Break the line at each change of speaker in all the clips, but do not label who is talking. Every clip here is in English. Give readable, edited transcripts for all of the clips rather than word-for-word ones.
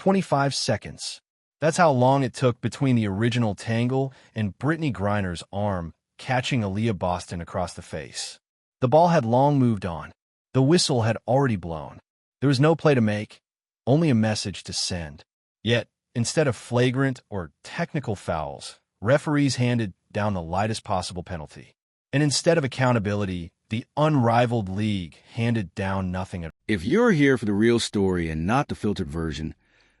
25 seconds. That's how long it took between the original tangle and Brittney Griner's arm catching Aliyah Boston across the face. The ball had long moved on. The whistle had already blown. There was no play to make, only a message to send. Yet, instead of flagrant or technical fouls, referees handed down the lightest possible penalty. And instead of accountability, the Unrivaled league handed down nothing at all.
If you're here for the real story and not the filtered version,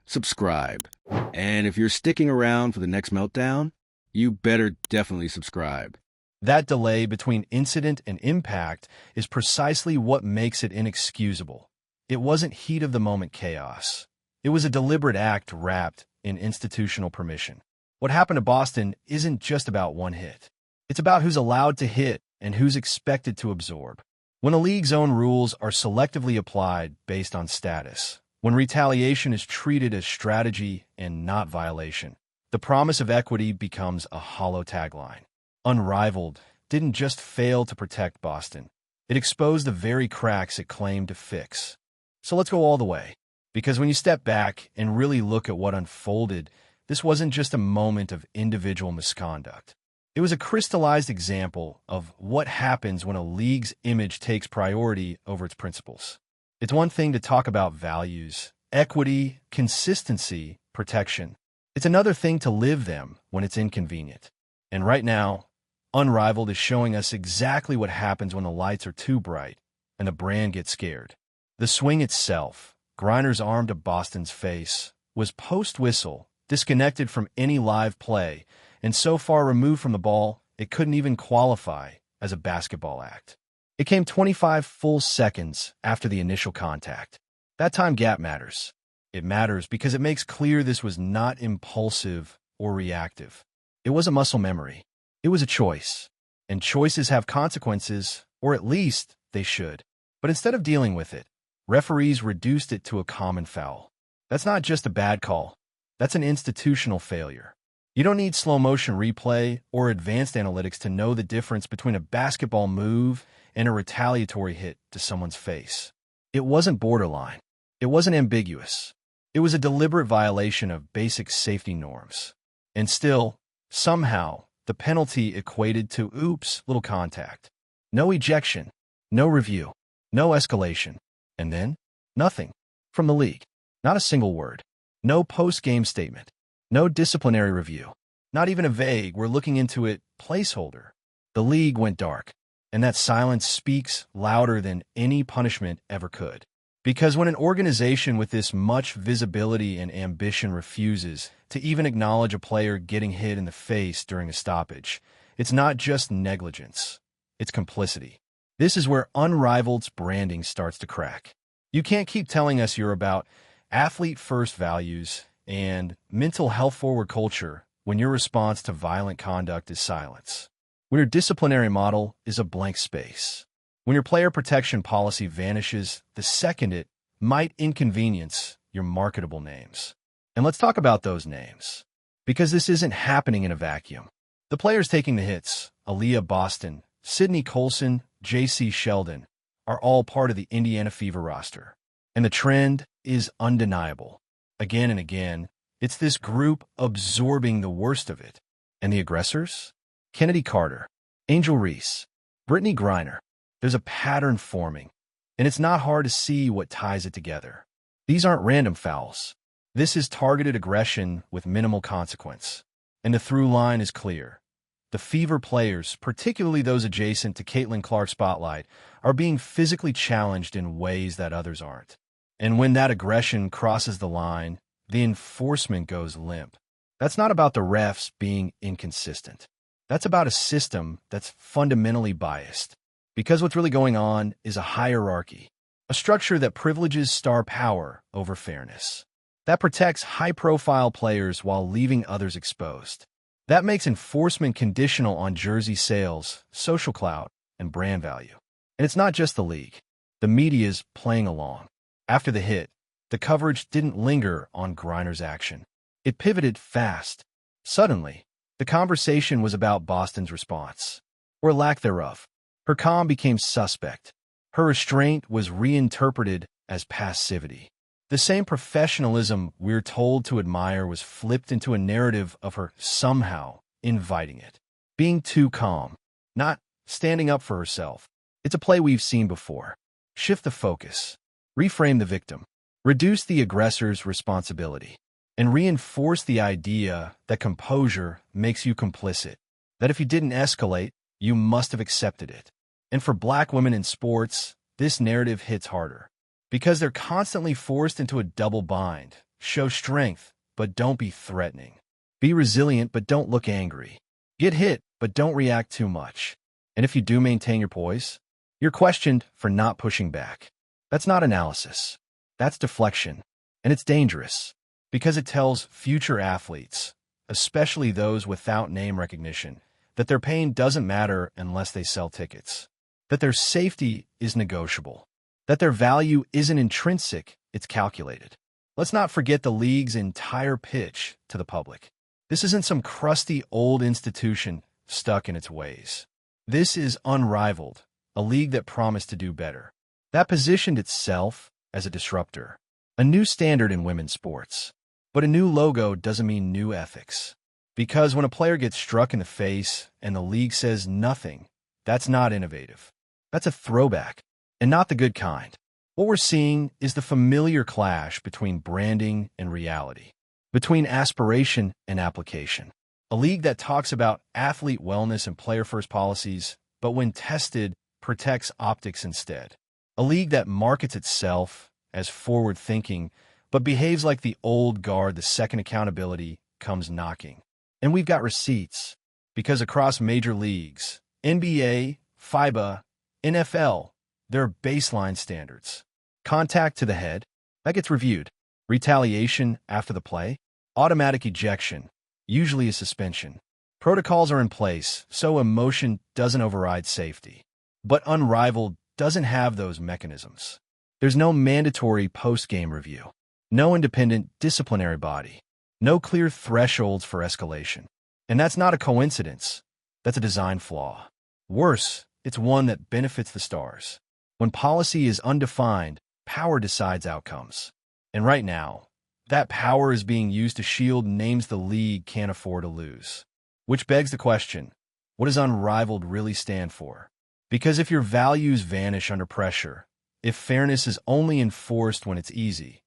subscribe. And if you're sticking around for the next meltdown, you better definitely subscribe.
That delay between incident and impact is precisely what makes it inexcusable. It wasn't heat-of-the-moment chaos. It was a deliberate act wrapped in institutional permission. What happened to Boston isn't just about one hit. It's about who's allowed to hit and who's expected to absorb. When a league's own rules are selectively applied based on status, when retaliation is treated as strategy and not violation, the promise of equity becomes a hollow tagline. Unrivaled didn't just fail to protect Boston. It exposed the very cracks it claimed to fix. So let's go all the way. Because when you step back and really look at what unfolded, this wasn't just a moment of individual misconduct. It was a crystallized example of what happens when a league's image takes priority over its principles. It's one thing to talk about values, equity, consistency, protection. It's another thing to live them when it's inconvenient. And right now, Unrivaled is showing us exactly what happens when the lights are too bright and the brand gets scared. The swing itself, Griner's arm to Boston's face, was post-whistle, disconnected from any live play, and so far removed from the ball, it couldn't even qualify as a basketball act. It came 25 full seconds after the initial contact. That time gap matters. It matters because it makes clear this was not impulsive or reactive. It was a muscle memory. It was a choice. And choices have consequences, or at least they should. But instead of dealing with it, referees reduced it to a common foul. That's not just a bad call. That's an institutional failure. You don't need slow-motion replay or advanced analytics to know the difference between a basketball move and a retaliatory hit to someone's face. It wasn't borderline. It wasn't ambiguous. It was a deliberate violation of basic safety norms. And still, somehow, the penalty equated to oops, little contact. No ejection, no review, no escalation. And then, nothing from the league. Not a single word. No post-game statement. No disciplinary review. Not even a vague, we're looking into it, placeholder. The league went dark. And that silence speaks louder than any punishment ever could. Because when an organization with this much visibility and ambition refuses to even acknowledge a player getting hit in the face during a stoppage, it's not just negligence. It's complicity. This is where Unrivaled's branding starts to crack. You can't keep telling us you're about athlete-first values and mental health-forward culture when your response to violent conduct is silence. When your disciplinary model is a blank space. When your player protection policy vanishes the second it might inconvenience your marketable names. And let's talk about those names. Because this isn't happening in a vacuum. The players taking the hits, Aliyah Boston, Sydney Colson, J.C. Sheldon, are all part of the Indiana Fever roster. And the trend is undeniable. Again and again, it's this group absorbing the worst of it. And the aggressors? Kennedy Carter, Angel Reese, Brittney Griner. There's a pattern forming, and it's not hard to see what ties it together. These aren't random fouls. This is targeted aggression with minimal consequence. And the through line is clear. The Fever players, particularly those adjacent to Caitlin Clark's spotlight, are being physically challenged in ways that others aren't. And when that aggression crosses the line, the enforcement goes limp. That's not about the refs being inconsistent. That's about a system that's fundamentally biased. Because what's really going on is a hierarchy, a structure that privileges star power over fairness, that protects high-profile players while leaving others exposed. That makes enforcement conditional on jersey sales, social clout, and brand value. And it's not just the league. The media's playing along. After the hit, the coverage didn't linger on Griner's action. It pivoted fast. Suddenly, the conversation was about Boston's response, or lack thereof. Her calm became suspect. Her restraint was reinterpreted as passivity. The same professionalism we're told to admire was flipped into a narrative of her somehow inviting it, being too calm, not standing up for herself. It's a play we've seen before. Shift the focus, reframe the victim, reduce the aggressor's responsibility, and reinforce the idea that composure makes you complicit, that if you didn't escalate, you must have accepted it. And for Black women in sports, this narrative hits harder, because they're constantly forced into a double bind. Show strength, but don't be threatening. Be resilient, but don't look angry. Get hit, but don't react too much. And if you do maintain your poise, you're questioned for not pushing back. That's not analysis. That's deflection. And it's dangerous, because it tells future athletes, especially those without name recognition, that their pain doesn't matter unless they sell tickets, that their safety is negotiable, that their value isn't intrinsic, it's calculated. Let's not forget the league's entire pitch to the public. This isn't some crusty old institution stuck in its ways. This is Unrivaled, a league that promised to do better, that positioned itself as a disruptor, a new standard in women's sports. But a new logo doesn't mean new ethics. Because when a player gets struck in the face and the league says nothing, that's not innovative. That's a throwback, and not the good kind. What we're seeing is the familiar clash between branding and reality, between aspiration and application. A league that talks about athlete wellness and player-first policies, but when tested, protects optics instead. A league that markets itself as forward-thinking, but behaves like the old guard the second accountability comes knocking. And we've got receipts, because across major leagues, NBA, FIBA, NFL, there are baseline standards. Contact to the head, that gets reviewed. Retaliation after the play, automatic ejection, usually a suspension. Protocols are in place, so emotion doesn't override safety. But Unrivaled doesn't have those mechanisms. There's no mandatory post-game review, no independent disciplinary body, no clear thresholds for escalation. And that's not a coincidence. That's a design flaw. Worse, it's one that benefits the stars. When policy is undefined, power decides outcomes. And right now, that power is being used to shield names the league can't afford to lose. Which begs the question, what does Unrivaled really stand for? Because if your values vanish under pressure, if fairness is only enforced when it's easy,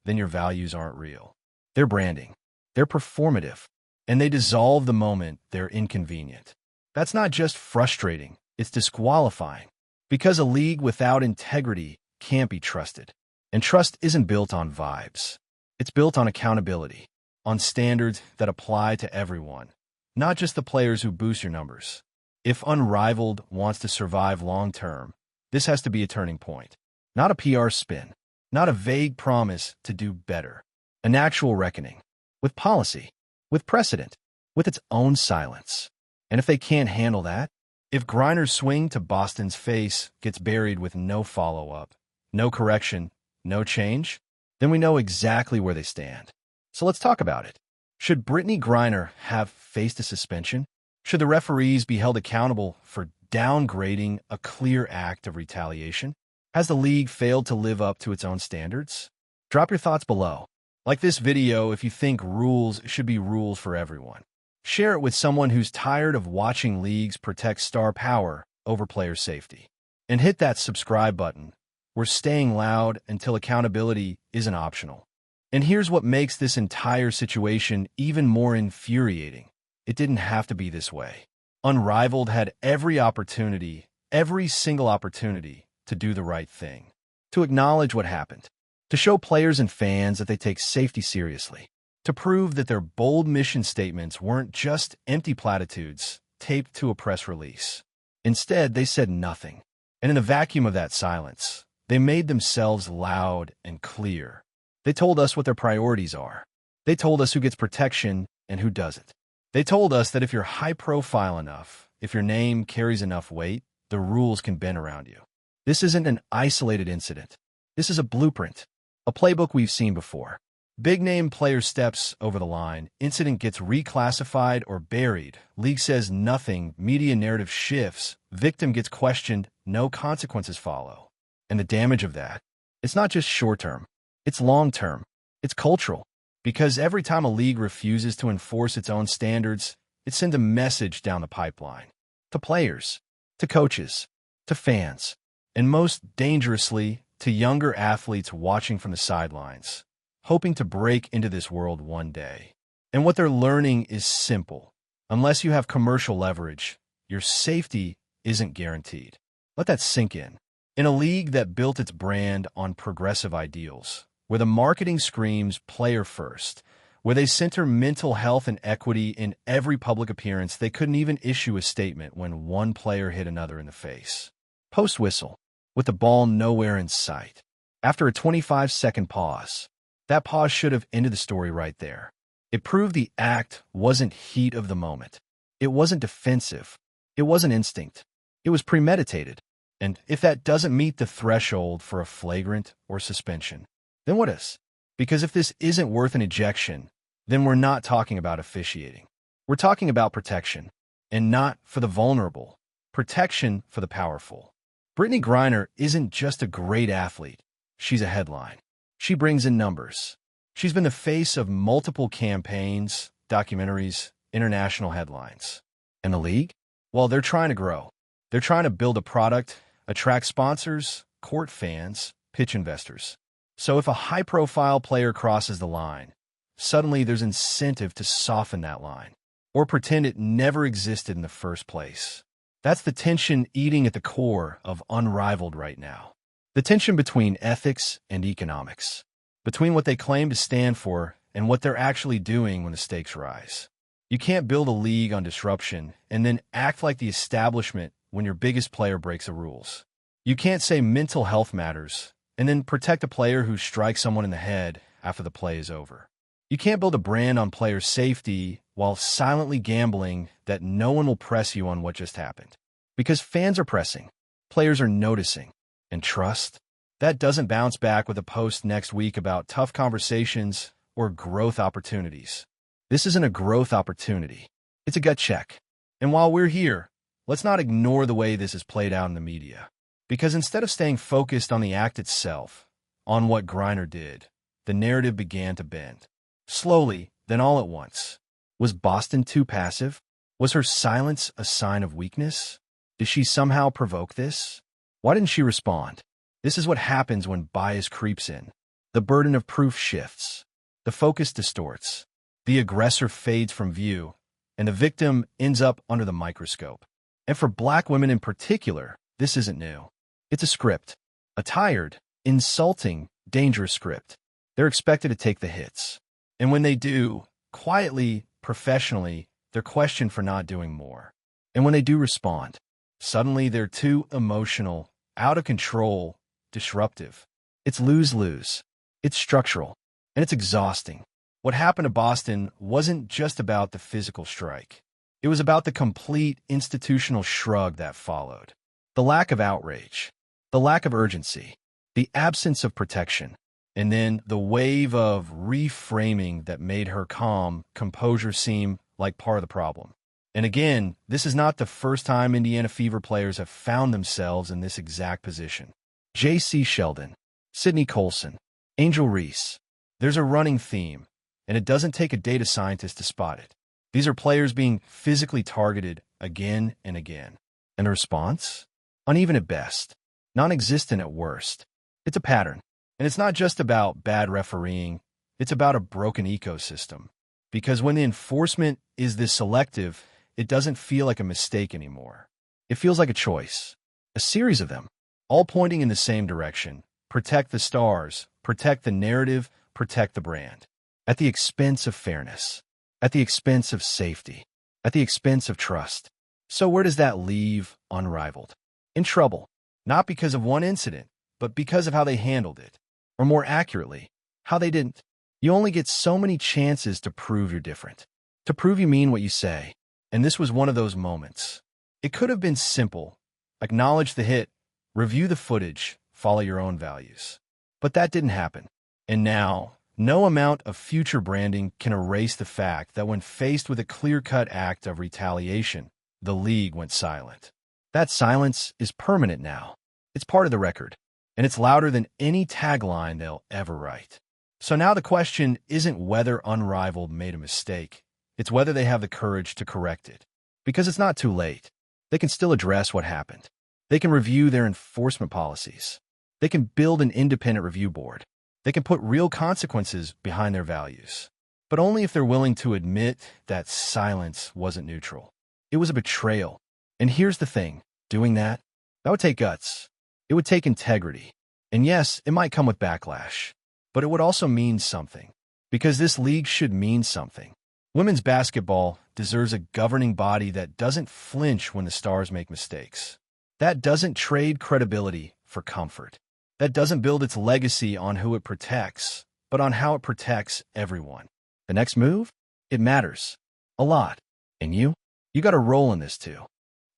then your values aren't real. They're branding. They're performative. And they dissolve the moment they're inconvenient. That's not just frustrating, it's disqualifying. Because a league without integrity can't be trusted. And trust isn't built on vibes. It's built on accountability, on standards that apply to everyone, not just the players who boost your numbers. If Unrivaled wants to survive long-term, this has to be a turning point. Not a PR spin, not a vague promise to do better. An actual reckoning. With policy, with precedent, with its own silence. And if they can't handle that, if Griner's swing to Boston's face gets buried with no follow-up, no correction, no change, then we know exactly where they stand. So let's talk about it. Should Brittney Griner have faced a suspension? Should the referees be held accountable for downgrading a clear act of retaliation? Has the league failed to live up to its own standards? Drop your thoughts below. Like this video if you think rules should be rules for everyone. Share it with someone who's tired of watching leagues protect star power over player safety. And hit that subscribe button. We're staying loud until accountability isn't optional. And here's what makes this entire situation even more infuriating. It didn't have to be this way. Unrivaled had every opportunity, every single opportunity, to do the right thing, to acknowledge what happened, to show players and fans that they take safety seriously, to prove that their bold mission statements weren't just empty platitudes taped to a press release. Instead, they said nothing. And in the vacuum of that silence, they made themselves loud and clear. They told us what their priorities are. They told us who gets protection and who doesn't. They told us that if you're high profile enough, if your name carries enough weight, the rules can bend around you. This isn't an isolated incident. This is a blueprint, a playbook we've seen before. Big name player steps over the line, incident gets reclassified or buried, league says nothing, media narrative shifts, victim gets questioned, no consequences follow. And the damage of that, it's not just short term, It's long-term. It's cultural. Because every time a league refuses to enforce its own standards, it sends a message down the pipeline. To players, to coaches, to fans, and most dangerously, to younger athletes watching from the sidelines, hoping to break into this world one day. And what they're learning is simple. Unless you have commercial leverage, your safety isn't guaranteed. Let that sink in. In a league that built its brand on progressive ideals, where the marketing screams player first, where they center mental health and equity in every public appearance, they couldn't even issue a statement when one player hit another in the face. Post-whistle, with the ball nowhere in sight. After a 25-second pause, that pause should have ended the story right there. It proved the act wasn't heat of the moment. It wasn't defensive. It wasn't instinct. It was premeditated. And if that doesn't meet the threshold for a flagrant or suspension, then what is? Because if this isn't worth an ejection, then we're not talking about officiating. We're talking about protection, and not for the vulnerable. Protection for the powerful. Brittney Griner isn't just a great athlete. She's a headline. She brings in numbers. She's been the face of multiple campaigns, documentaries, international headlines. And the league? Well, they're trying to grow. They're trying to build a product, attract sponsors, court fans, pitch investors. So if a high-profile player crosses the line, suddenly there's incentive to soften that line, or pretend it never existed in the first place. That's the tension eating at the core of Unrivaled right now. The tension between ethics and economics, between what they claim to stand for and what they're actually doing when the stakes rise. You can't build a league on disruption and then act like the establishment when your biggest player breaks the rules. You can't say mental health matters and then protect a player who strikes someone in the head after the play is over. You can't build a brand on player safety while silently gambling that no one will press you on what just happened. Because fans are pressing, players are noticing, and trust, that doesn't bounce back with a post next week about tough conversations or growth opportunities. This isn't a growth opportunity. It's a gut check. And while we're here, let's not ignore the way this is played out in the media. Because instead of staying focused on the act itself, on what Griner did, the narrative began to bend. Slowly, then all at once. Was Boston too passive? Was her silence a sign of weakness? Did she somehow provoke this? Why didn't she respond? This is what happens when bias creeps in. The burden of proof shifts. The focus distorts. The aggressor fades from view, and the victim ends up under the microscope. And for Black women in particular, this isn't new. It's a script. A tired, insulting, dangerous script. They're expected to take the hits. And when they do, quietly, professionally, they're questioned for not doing more. And when they do respond, suddenly they're too emotional, out of control, disruptive. It's lose-lose. It's structural. And it's exhausting. What happened to Boston wasn't just about the physical strike. It was about the complete institutional shrug that followed. The lack of outrage. The lack of urgency. The absence of protection. And then the wave of reframing that made her calm composure seem like part of the problem. And again, this is not the first time Indiana Fever players have found themselves in this exact position. J.C. Sheldon, Sydney Colson, Angel Reese. There's a running theme, and it doesn't take a data scientist to spot it. These are players being physically targeted again and again. And the response? Uneven at best, non-existent at worst. It's a pattern. And it's not just about bad refereeing, it's about a broken ecosystem. Because when the enforcement is this selective, it doesn't feel like a mistake anymore. It feels like a choice. A series of them, all pointing in the same direction. Protect the stars, protect the narrative, protect the brand. At the expense of fairness. At the expense of safety. At the expense of trust. So where does that leave Unrivaled? In trouble. Not because of one incident, but because of how they handled it. Or more accurately, how they didn't. You only get so many chances to prove you're different. To prove you mean what you say. And this was one of those moments. It could have been simple. Acknowledge the hit, review the footage, follow your own values. But that didn't happen. And now, no amount of future branding can erase the fact that when faced with a clear-cut act of retaliation, the league went silent. That silence is permanent now. It's part of the record. and it's louder than any tagline they'll ever write. So now the question isn't whether Unrivaled made a mistake, it's whether they have the courage to correct it. Because it's not too late. They can still address what happened. They can review their enforcement policies. They can build an independent review board. They can put real consequences behind their values. But only if they're willing to admit that silence wasn't neutral. It was a betrayal. And here's the thing, doing that would take guts. It would take integrity. And yes, it might come with backlash. But it would also mean something. Because this league should mean something. Women's basketball deserves a governing body that doesn't flinch when the stars make mistakes. That doesn't trade credibility for comfort. That doesn't build its legacy on who it protects, but on how it protects everyone. The next move? It matters. A lot. And you got a role in this too.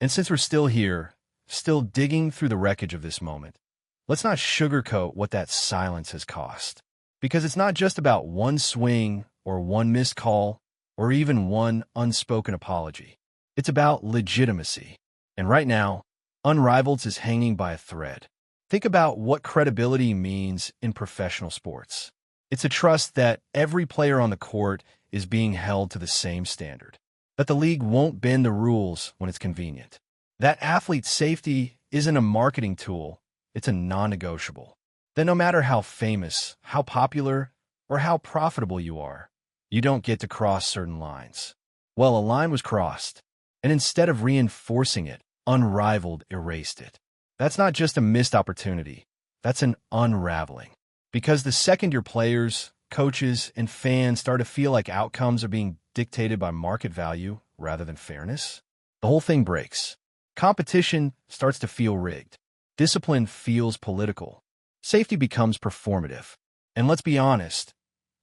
And since we're still here, still digging through the wreckage of this moment, let's not sugarcoat what that silence has cost. Because it's not just about one swing or one missed call or even one unspoken apology. It's about legitimacy. And right now, Unrivaled is hanging by a thread. Think about what credibility means in professional sports. It's a trust that every player on the court is being held to the same standard. That the league won't bend the rules when it's convenient. That athlete safety isn't a marketing tool, it's a non-negotiable. That no matter how famous, how popular, or how profitable you are, you don't get to cross certain lines. Well, a line was crossed, and instead of reinforcing it, Unrivaled erased it. That's not just a missed opportunity, that's an unraveling. Because the second your players, coaches, and fans start to feel like outcomes are being dictated by market value rather than fairness, the whole thing breaks. Competition starts to feel rigged. Discipline feels political. Safety becomes performative. And let's be honest,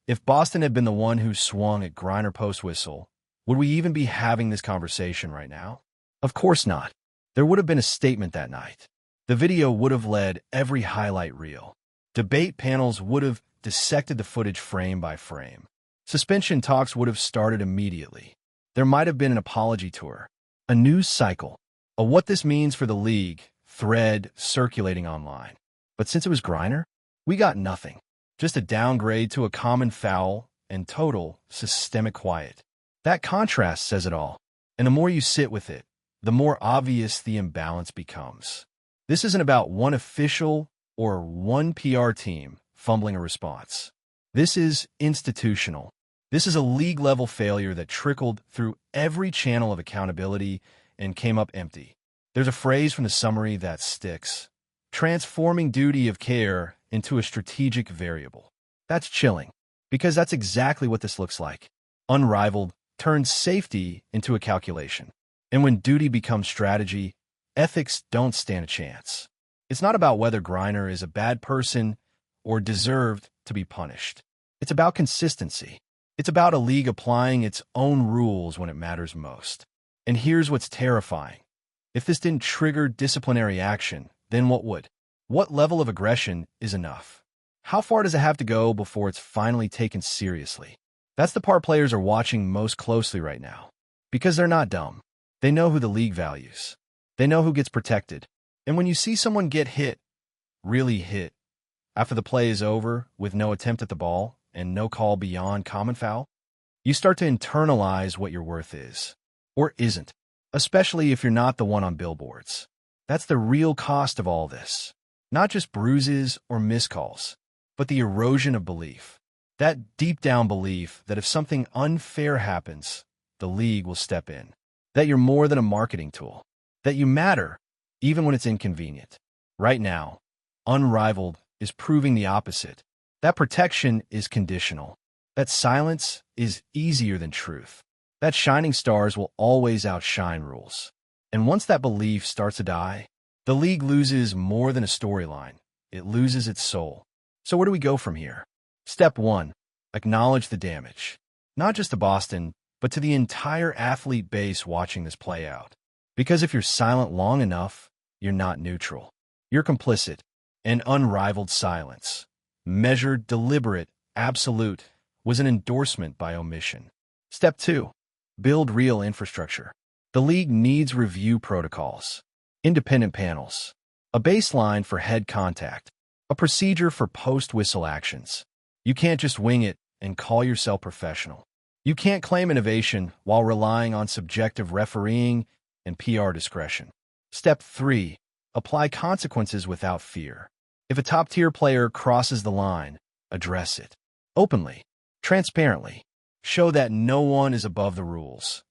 if Boston had been the one who swung at Griner post-whistle, would we even be having this conversation right now? Of course not. There would have been a statement that night. The video would have led every highlight reel. Debate panels would have dissected the footage frame by frame. Suspension talks would have started immediately. There might have been an apology tour, a news cycle, a what this means for the league thread circulating online. But since it was Griner, we got nothing. Just a downgrade to a common foul and total systemic quiet. That contrast says it all. And the more you sit with it, the more obvious the imbalance becomes. This isn't about one official or one PR team fumbling a response. This is institutional. This is a league-level failure that trickled through every channel of accountability and came up empty. There's a phrase from the summary that sticks. Transforming duty of care into a strategic variable. That's chilling, because that's exactly what this looks like. Unrivaled turns safety into a calculation. And when duty becomes strategy, ethics don't stand a chance. It's not about whether Griner is a bad person or deserved to be punished. It's about consistency. It's about a league applying its own rules when it matters most. And here's what's terrifying. If this didn't trigger disciplinary action, then what would? What level of aggression is enough? How far does it have to go before it's finally taken seriously? That's the part players are watching most closely right now. Because they're not dumb. They know who the league values. They know who gets protected. And when you see someone get hit, really hit, after the play is over with no attempt at the ball and no call beyond common foul, you start to internalize what your worth is. Or isn't. Especially if you're not the one on billboards. That's the real cost of all this. Not just bruises or miscalls, but the erosion of belief. That deep down belief that if something unfair happens, the league will step in. That you're more than a marketing tool. That you matter, even when it's inconvenient. Right now, Unrivaled is proving the opposite. That protection is conditional. That silence is easier than truth. That shining stars will always outshine rules. And once that belief starts to die, the league loses more than a storyline. It loses its soul. So where do we go from here? Step 1. Acknowledge the damage. Not just to Boston, but to the entire athlete base watching this play out. Because if you're silent long enough, you're not neutral. You're complicit. And Unrivaled silence, measured, deliberate, absolute, was an endorsement by omission. Step 2. Build real infrastructure. The league needs review protocols, independent panels, a baseline for head contact, a procedure for post-whistle actions. You can't just wing it and call yourself professional. You can't claim innovation while relying on subjective refereeing and PR discretion. Step 3. Apply consequences without fear. If a top-tier player crosses the line, address it. Openly, transparently. Show that no one is above the rules,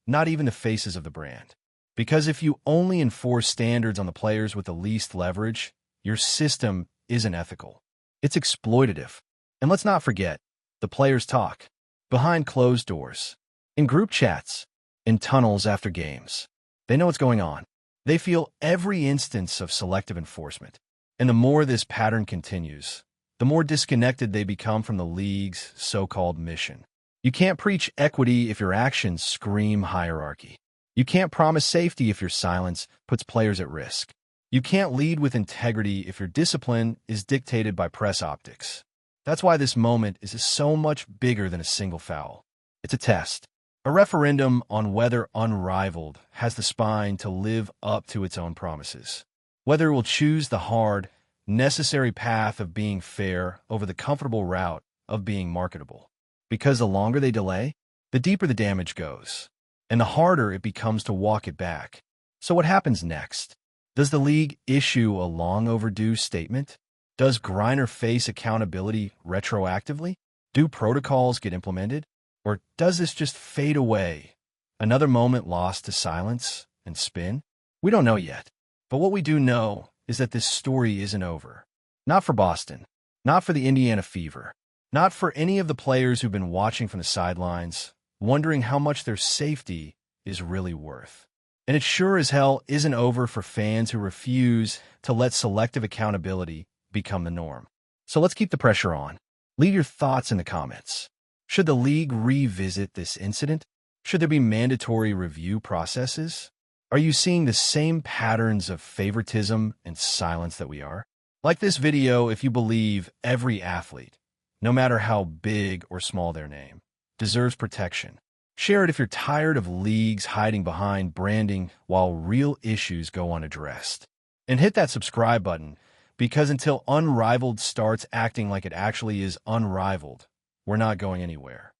not even the faces of the brand. Because if you only enforce standards on the players with the least leverage, your system isn't ethical. It's exploitative. And let's not forget, the players talk. Behind closed doors. In group chats. In tunnels after games. They know what's going on. They feel every instance of selective enforcement. And the more this pattern continues, the more disconnected they become from the league's so-called mission. You can't preach equity if your actions scream hierarchy. You can't promise safety if your silence puts players at risk. You can't lead with integrity if your discipline is dictated by press optics. That's why this moment is so much bigger than a single foul. It's a test. A referendum on whether Unrivaled has the spine to live up to its own promises. Whether it will choose the hard, necessary path of being fair over the comfortable route of being marketable. Because the longer they delay, the deeper the damage goes, and the harder it becomes to walk it back. So what happens next? Does the league issue a long overdue statement? Does Griner face accountability retroactively? Do protocols get implemented? Or does this just fade away? Another moment lost to silence and spin? We don't know yet. But what we do know is that this story isn't over. Not for Boston. Not for the Indiana Fever. Not for any of the players who've been watching from the sidelines, wondering how much their safety is really worth. And it sure as hell isn't over for fans who refuse to let selective accountability become the norm. So let's keep the pressure on. Leave your thoughts in the comments. Should the league revisit this incident? Should there be mandatory review processes? Are you seeing the same patterns of favoritism and silence that we are? Like this video if you believe every athlete, no matter how big or small their name, deserves protection. Share it if you're tired of leagues hiding behind branding while real issues go unaddressed. And hit that subscribe button, because until Unrivaled starts acting like it actually is unrivaled, we're not going anywhere.